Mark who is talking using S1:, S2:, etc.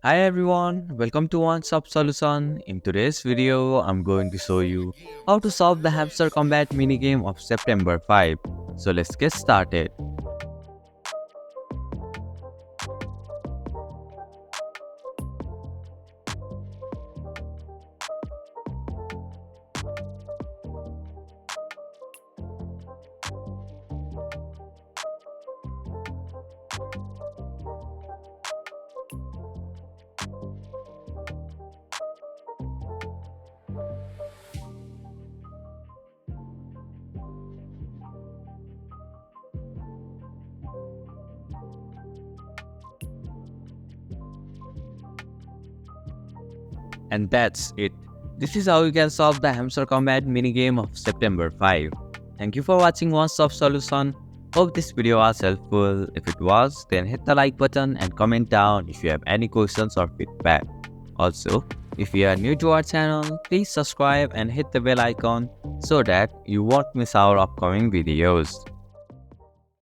S1: Hi everyone, welcome to One Stop Solution. In today's video, I'm going to show you how to solve the Hamster Combat minigame of September 5. So let's get started. And that's it. This is how you can solve the Hamster Combat minigame of September 5. Thank you for watching One Stop Solution. Hope this video was helpful. If it was, then hit the like button and comment down if you have any questions or feedback. Also, if you are new to our channel, please subscribe and hit the bell icon so that you won't miss our upcoming videos.